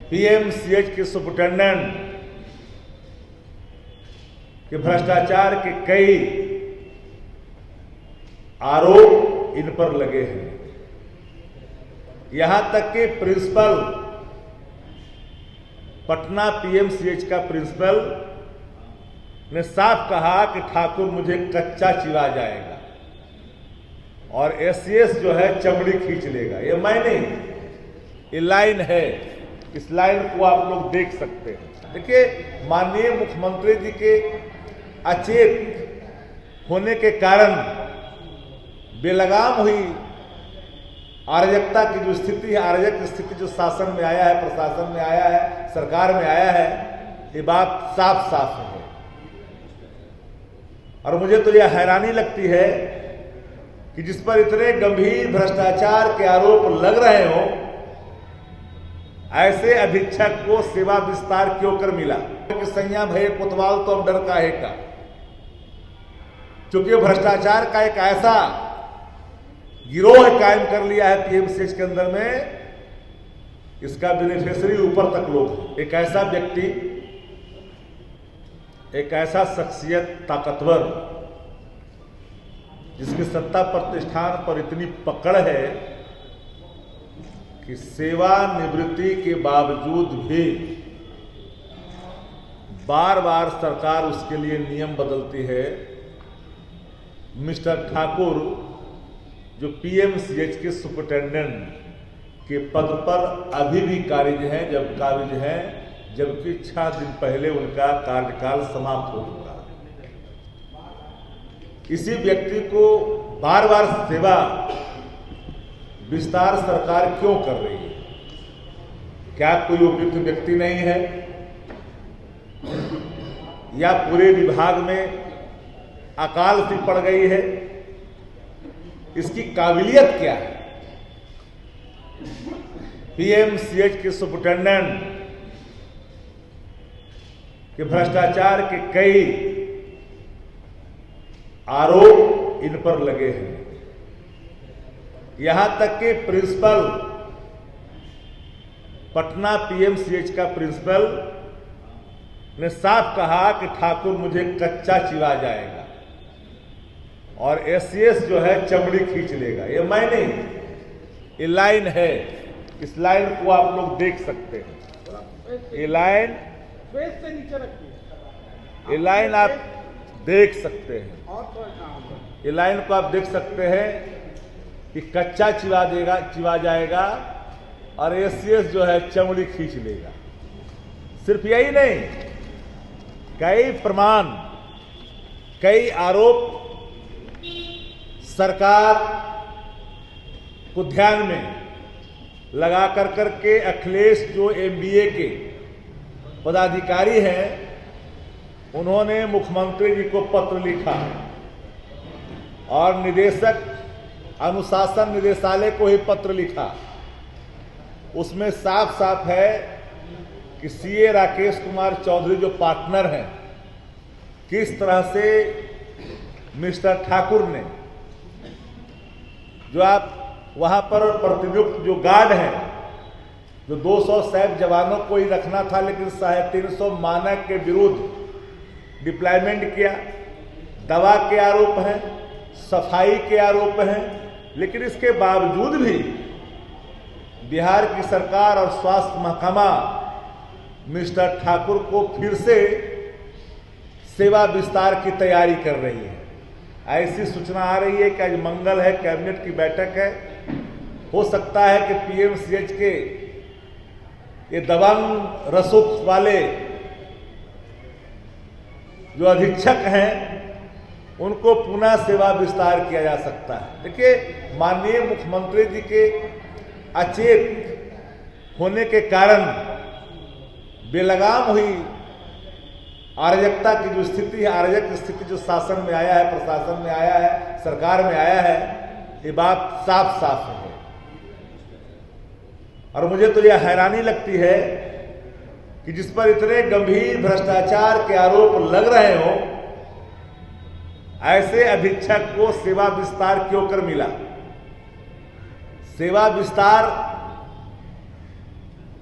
PMCH के superintendent के भ्रष्टाचार के कई आरोप इन पर लगे हैं। यहां तक कि प्रिंसिपल, पटना पीएमसीएच का प्रिंसिपल ने साफ कहा कि ठाकुर मुझे कच्चा चिवा जाएगा और एससीएस जो है चमड़ी खींच लेगा। ये मैं नहीं, ये लाइन है, इस लाइन को आप लोग देख सकते हैं। देखिए, माननीय मुख्यमंत्री जी के अचेत होने के कारण बेलगाम हुई अराजकता की जो स्थिति है, अराजक स्थिति जो शासन में आया है, प्रशासन में आया है, सरकार में आया है, ये बात साफ साफ है। और मुझे तो यह हैरानी लगती है कि जिस पर इतने गंभीर भ्रष्टाचार के आरोप लग रहे हो, ऐसे अधीक्षक को सेवा विस्तार क्यों कर मिला? क्योंकि सैया भय कोतवाल तो अब डर काहे का, क्योंकि भ्रष्टाचार का एक ऐसा गिरोह कायम कर लिया है पीएमसीएच के अंदर में, इसका बेनिफिशियरी ऊपर तक लोग। एक ऐसा व्यक्ति, एक ऐसा शख्सियत ताकतवर जिसकी सत्ता प्रतिष्ठान पर इतनी पकड़ है कि सेवानिवृत्ति के बावजूद भी बार बार सरकार उसके लिए नियम बदलती है। मिस्टर ठाकुर जो पीएमसीएच के सुपरिटेंडेंट के पद पर अभी भी काबिज हैं, जबकि 6 दिन पहले उनका कार्यकाल समाप्त हो चुका। इसी व्यक्ति को बार बार सेवा विस्तार सरकार क्यों कर रही है? क्या कोई उपयुक्त व्यक्ति नहीं है, या पूरे विभाग में अकाल सी पड़ गई है? इसकी काबिलियत क्या है? पीएमसीएच के सुपरिटेंडेंट के भ्रष्टाचार के कई आरोप इन पर लगे हैं। यहां तक कि प्रिंसिपल, पटना पीएमसीएच का प्रिंसिपल ने साफ कहा कि ठाकुर मुझे कच्चा चिवा जाएगा और एससीएस जो है चमड़ी खींच लेगा। ये मैं नहीं, ये लाइन है, इस लाइन को आप लोग देख सकते हैं। ये लाइन से नीचे रखिए, ये लाइन आप देख सकते हैं। ये लाइन को आप देख सकते हैं कि कच्चा चिवा जाएगा और एससीएस जो है चमड़ी खींच लेगा। सिर्फ यही नहीं, कई प्रमाण, कई आरोप सरकार को ध्यान में लगा करके अखिलेश जो एमबीए के पदाधिकारी हैं, उन्होंने मुख्यमंत्री जी को पत्र लिखा और निदेशक अनुशासन निदेशालय को ही पत्र लिखा। उसमें साफ साफ है कि सीए राकेश कुमार चौधरी जो पार्टनर हैं, किस तरह से मिस्टर ठाकुर ने, जो आप वहां पर प्रतिनियुक्त जो गार्ड हैं, जो 200 सैप जवानों को ही रखना था, लेकिन 350 मानक के विरुद्ध डिप्लॉयमेंट किया। दवा के आरोप हैं, सफाई के आरोप हैं, लेकिन इसके बावजूद भी बिहार की सरकार और स्वास्थ्य महकमा मिस्टर ठाकुर को फिर से सेवा विस्तार की तैयारी कर रही है। ऐसी सूचना आ रही है कि आज मंगल है, कैबिनेट की बैठक है। हो सकता है कि पीएमसीएच के ये दबंग रसूख वाले जो अधीक्षक हैं, उनको पुनः सेवा विस्तार किया जा सकता है। देखिए, माननीय मुख्यमंत्री जी के अचेत होने के कारण बेलगाम हुई अराजकता की जो स्थिति है, अराजक स्थिति जो शासन में आया है, प्रशासन में आया है, सरकार में आया है, ये बात साफ साफ है। और मुझे तो यह हैरानी लगती है कि जिस पर इतने गंभीर भ्रष्टाचार के आरोप लग रहे हो, ऐसे अधीक्षक को सेवा विस्तार क्यों कर मिला? सेवा विस्तार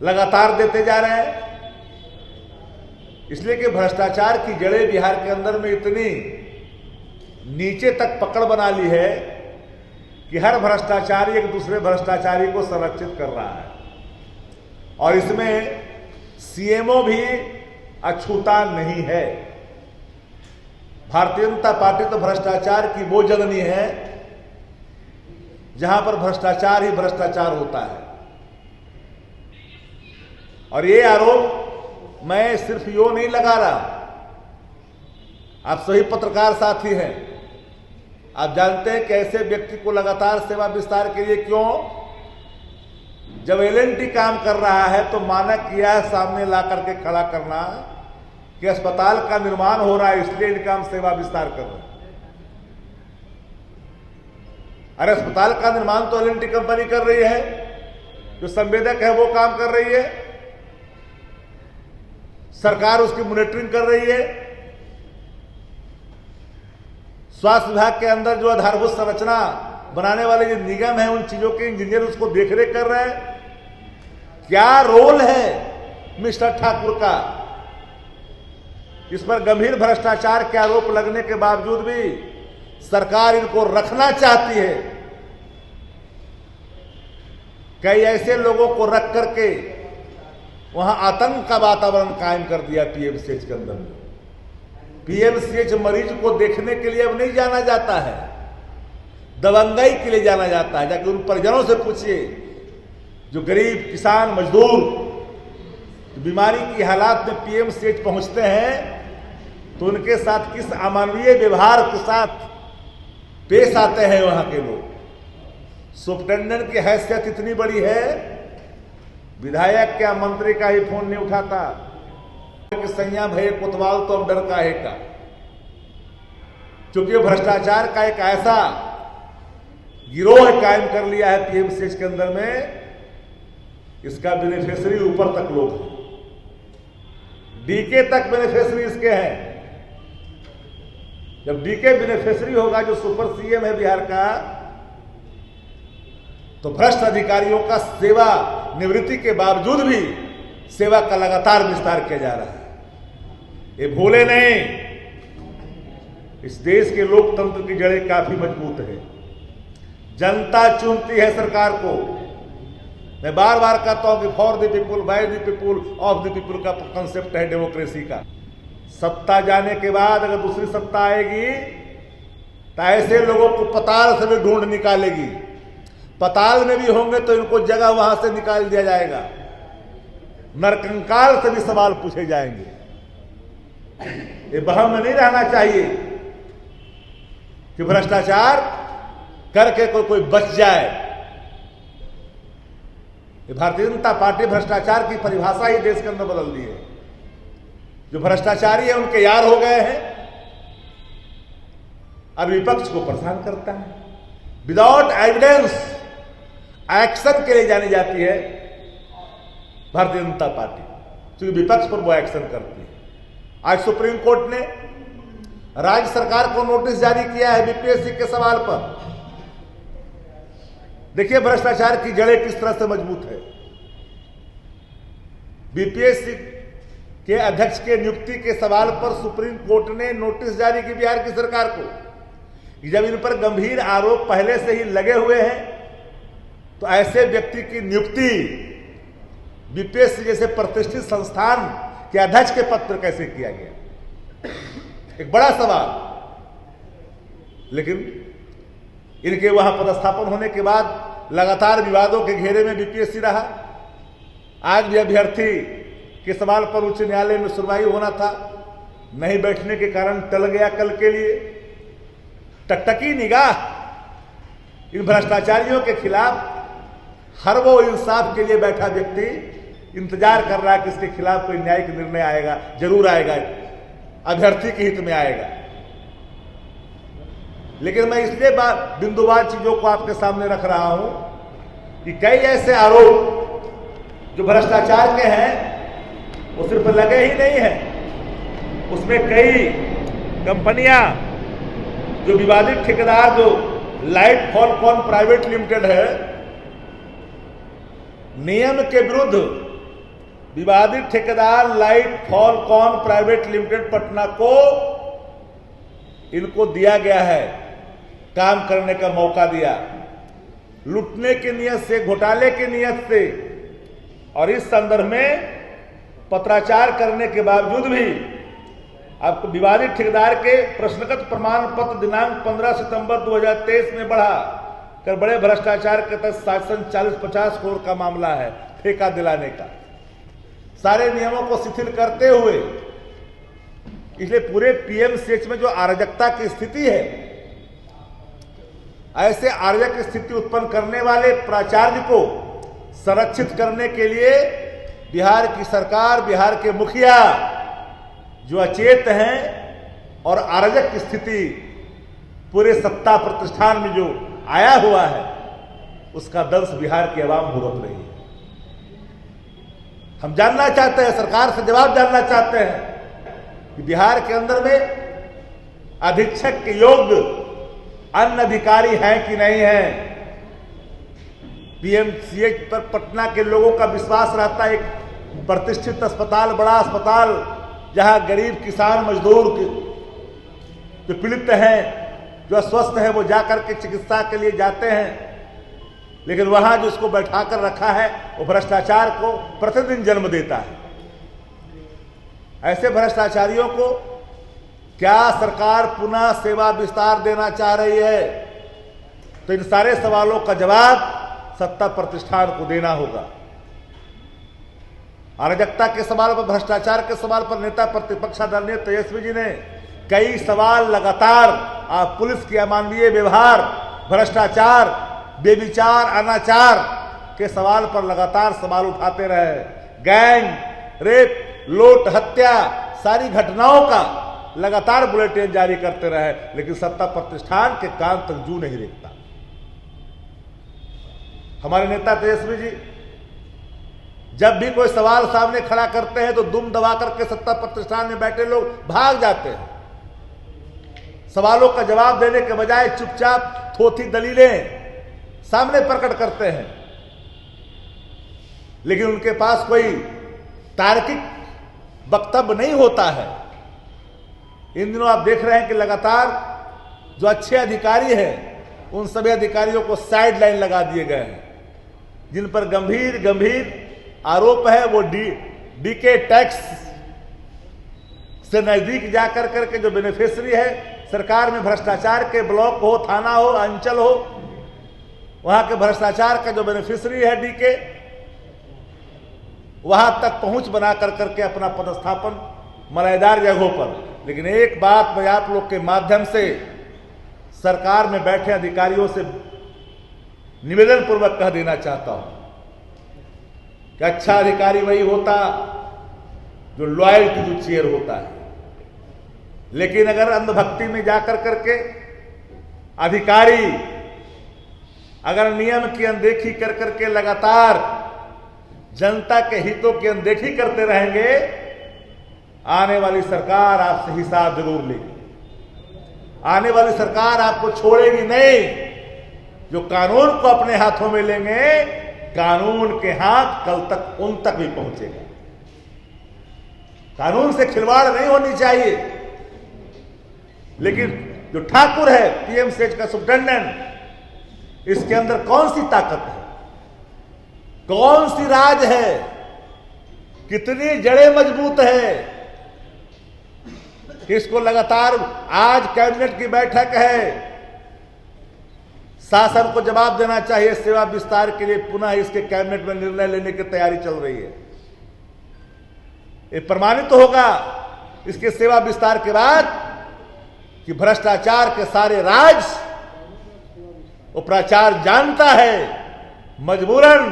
लगातार देते जा रहे हैं। इसलिए कि भ्रष्टाचार की जड़ें बिहार के अंदर में इतनी नीचे तक पकड़ बना ली है कि हर भ्रष्टाचारी एक दूसरे भ्रष्टाचारी को संरक्षित कर रहा है, और इसमें सीएमओ भी अछूता नहीं है। भारतीय जनता पार्टी तो भ्रष्टाचार की वो जननी है जहां पर भ्रष्टाचार ही भ्रष्टाचार होता है। और ये आरोप मैं सिर्फ यो नहीं लगा रहा, आप सभी पत्रकार साथी हैं, आप जानते हैं कि ऐसे व्यक्ति को लगातार सेवा विस्तार के लिए क्यों, जब एलएनटी काम कर रहा है तो मानक किया है सामने ला करके खड़ा करना कि अस्पताल का निर्माण हो रहा है, इसलिए इनका हम सेवा विस्तार कर रहे हैं। अरे अस्पताल का निर्माण तो एलएनटी कंपनी कर रही है, जो संवेदक है वो काम कर रही है, सरकार उसकी मॉनिटरिंग कर रही है। स्वास्थ्य विभाग के अंदर जो आधारभूत संरचना बनाने वाले जो निगम है, उन चीजों के इंजीनियर उसको देखरेख कर रहे हैं। क्या रोल है मिस्टर ठाकुर का? इस पर गंभीर भ्रष्टाचार के आरोप लगने के बावजूद भी सरकार इनको रखना चाहती है। कई ऐसे लोगों को रख करके वहां आतंक का वातावरण कायम कर दिया पीएमसीएच के अंदर। पीएमसीएच मरीज को देखने के लिए अब नहीं जाना जाता है, दबंगई के लिए जाना जाता है। जाकर उन परिजनों से पूछिए जो गरीब किसान मजदूर बीमारी की हालात में पीएमसीएच पहुंचते हैं तो उनके साथ किस अमानवीय व्यवहार के साथ पेश आते हैं वहां के लोग। सुप्रिंटेंडेंट की हैसियत इतनी बड़ी है, विधायक क्या मंत्री का ही फोन नहीं उठाता कि सैया भय कोतवाल तो अब डर काहे का, क्योंकि भ्रष्टाचार का एक ऐसा गिरोह कायम कर लिया है पीएमसीएच के अंदर में, इसका बेनिफिशियरी ऊपर तक लोग हैं, डीके तक बेनिफिशियरी इसके हैं। जब डीके बेनिफिशियरी होगा, जो सुपर सीएम है बिहार का, तो भ्रष्ट अधिकारियों का सेवा निवृत्ति के बावजूद भी सेवा का लगातार विस्तार किया जा रहा है। ये भूले नहीं, इस देश के लोकतंत्र की जड़ें काफी मजबूत है। जनता चुनती है सरकार को। मैं बार बार कहता हूं कि for the people, by the people, of the people का कंसेप्ट है डेमोक्रेसी का। सत्ता जाने के बाद अगर दूसरी सत्ता आएगी तो ऐसे लोगों को पताल से भी ढूंढ निकालेगी। पताल में भी होंगे तो इनको जगह वहां से निकाल दिया जाएगा, नरकंकाल से भी सवाल पूछे जाएंगे। ये बहम में नहीं रहना चाहिए कि भ्रष्टाचार करके कोई बच जाए। ये भारतीय जनता पार्टी भ्रष्टाचार की परिभाषा ही देश के अंदर बदल दी है। जो भ्रष्टाचारी है उनके यार हो गए हैं, अब विपक्ष को परेशान करता है। विदाउट एविडेंस एक्शन के लिए जानी जाती है भारतीय जनता पार्टी, क्योंकि विपक्ष पर वो एक्शन करती है। आज सुप्रीम कोर्ट ने राज्य सरकार को नोटिस जारी किया है बीपीएससी के सवाल पर। देखिए भ्रष्टाचार की जड़ें किस तरह से मजबूत है। बीपीएससी के अध्यक्ष के नियुक्ति के सवाल पर सुप्रीम कोर्ट ने नोटिस जारी की बिहार की सरकार को। जब इन पर गंभीर आरोप पहले से ही लगे हुए हैं तो ऐसे व्यक्ति की नियुक्ति बीपीएससी जैसे प्रतिष्ठित संस्थान के अध्यक्ष के पद पर कैसे किया गया, एक बड़ा सवाल। लेकिन इनके वहां पदस्थापन होने के बाद लगातार विवादों के घेरे में बीपीएससी रहा। आज भी अभ्यर्थी के सवाल पर उच्च न्यायालय में सुनवाई होना था, नहीं बैठने के कारण टल गया कल के लिए। टकटकी निगाह इन भ्रष्टाचारियों के खिलाफ हर वो इंसाफ के लिए बैठा व्यक्ति इंतजार कर रहा है कि इसके खिलाफ कोई न्यायिक निर्णय आएगा, जरूर आएगा, अभ्यर्थी के हित में आएगा। लेकिन मैं इसलिए बिंदुवार चीजों को आपके सामने रख रहा हूं कि कई ऐसे आरोप जो भ्रष्टाचार के हैं वो सिर्फ लगे ही नहीं हैं, उसमें कई कंपनियां, जो विवादित ठेकेदार जो लाइट फॉलकॉन प्राइवेट लिमिटेड है, नियम के विरुद्ध विवादित ठेकेदार light Falcon private limited Patna को इनको दिया गया है, काम करने का मौका दिया, लूटने की नियत से, घोटाले की नियत से, और इस संदर्भ में पत्राचार करने के बावजूद भी आपको विवादित ठेकेदार के प्रश्नगत प्रमाण पत्र दिनांक 15 सितंबर 2023 में बढ़ा कर बड़े भ्रष्टाचार के तहत शासन 40-50 करोड़ का मामला है ठेका दिलाने का, सारे नियमों को शिथिल करते हुए। इसलिए पूरे पीएमसीएच में जो अराजकता की स्थिति है, ऐसे अराजक स्थिति उत्पन्न करने वाले प्राचार्य को संरक्षित करने के लिए बिहार की सरकार, बिहार के मुखिया जो अचेत हैं और अराजक स्थिति पूरे सत्ता प्रतिष्ठान में जो आया हुआ है, उसका दंश बिहार की आवाम भुगत रही है। हम जानना चाहते हैं, सरकार से जवाब जानना चाहते हैं कि बिहार के अंदर में अधीक्षक के योग्य अन्य अधिकारी हैं कि नहीं है। पीएमसीएच पर पटना के लोगों का विश्वास रहता है, एक प्रतिष्ठित अस्पताल, बड़ा अस्पताल, जहां गरीब किसान मजदूर जो पीड़ित हैं, जो अस्वस्थ है, वो जाकर के चिकित्सा के लिए जाते हैं, लेकिन वहां जो उसको बैठाकर रखा है वो भ्रष्टाचार को प्रतिदिन जन्म देता है। ऐसे भ्रष्टाचारियों को क्या सरकार पुनः सेवा विस्तार देना चाह रही है? तो इन सारे सवालों का जवाब सत्ता प्रतिष्ठान को देना होगा। अराजकता के सवाल पर, भ्रष्टाचार के सवाल पर नेता प्रतिपक्ष आदरणीय तेजस्वी जी ने कई सवाल लगातार पुलिस की अमानवीय व्यवहार, भ्रष्टाचार, बेविचार, अनाचार के सवाल पर लगातार सवाल उठाते रहे। गैंग रेप, लूट, हत्या, सारी घटनाओं का लगातार बुलेटिन जारी करते रहे, लेकिन सत्ता प्रतिष्ठान के कान तक जू नहीं रेखता। हमारे नेता तेजस्वी जी जब भी कोई सवाल सामने खड़ा करते हैं तो दुम दबा करके सत्ता प्रतिष्ठान में बैठे लोग भाग जाते हैं। सवालों का जवाब देने के बजाय चुपचाप थोथी दलीलें सामने प्रकट करते हैं, लेकिन उनके पास कोई तार्किक वक्तव्य नहीं होता है। इन दिनों आप देख रहे हैं कि लगातार जो अच्छे अधिकारी हैं, उन सभी अधिकारियों को साइड लाइन लगा दिए गए हैं, जिन पर गंभीर गंभीर आरोप है। वो डीके टैक्स से नजदीक जाकर करके जो बेनिफिशियरी है, सरकार में भ्रष्टाचार के ब्लॉक हो, थाना हो, अंचल हो, वहां के भ्रष्टाचार का जो बेनिफिशियरी है डीके, वहां तक पहुंच बना कर करके अपना पदस्थापन मलाईदार जगहों पर। लेकिन एक बात मैं आप लोग के माध्यम से सरकार में बैठे अधिकारियों से निवेदन पूर्वक कह देना चाहता हूं कि अच्छा अधिकारी वही होता जो लॉयल्टी टू चेयर होता है। लेकिन अगर अंधभक्ति में जाकर करके अधिकारी अगर नियम की अनदेखी कर करके लगातार जनता के हितों की अनदेखी करते रहेंगे, आने वाली सरकार आपसे हिसाब जरूर लेगी। आने वाली सरकार आपको छोड़ेगी नहीं। जो कानून को अपने हाथों में लेंगे, कानून के हाथ कल तक उन तक भी पहुंचेगा। कानून से खिलवाड़ नहीं होनी चाहिए। लेकिन जो ठाकुर है पीएमसीएच का सुप्रिंटेंडेंट, इसके अंदर कौन सी ताकत है, कौन सी राज है, कितनी जड़ें मजबूत है कि इसको लगातार आज कैबिनेट की बैठक है, शासन को जवाब देना चाहिए। सेवा विस्तार के लिए पुनः इसके कैबिनेट में निर्णय लेने की तैयारी चल रही है। ये प्रमाणित तो होगा इसके सेवा विस्तार के बाद कि भ्रष्टाचार के सारे राज वो प्राचार्य जानता है, मजबूरन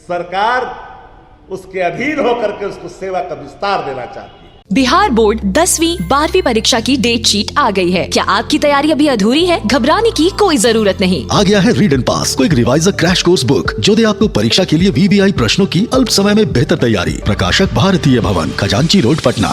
सरकार उसके अधीन होकर के उसको सेवा का विस्तार देना चाहती है। बिहार बोर्ड 10वीं 12वीं परीक्षा की डेट शीट आ गई है। क्या आपकी तैयारी अभी अधूरी है? घबराने की कोई जरूरत नहीं। आ गया है read and pass quick reviser crash course book, जो दे आपको परीक्षा के लिए वीवीआई प्रश्नों की अल्प समय में बेहतर तैयारी। प्रकाशक भारतीय भवन, खजांची रोड, पटना।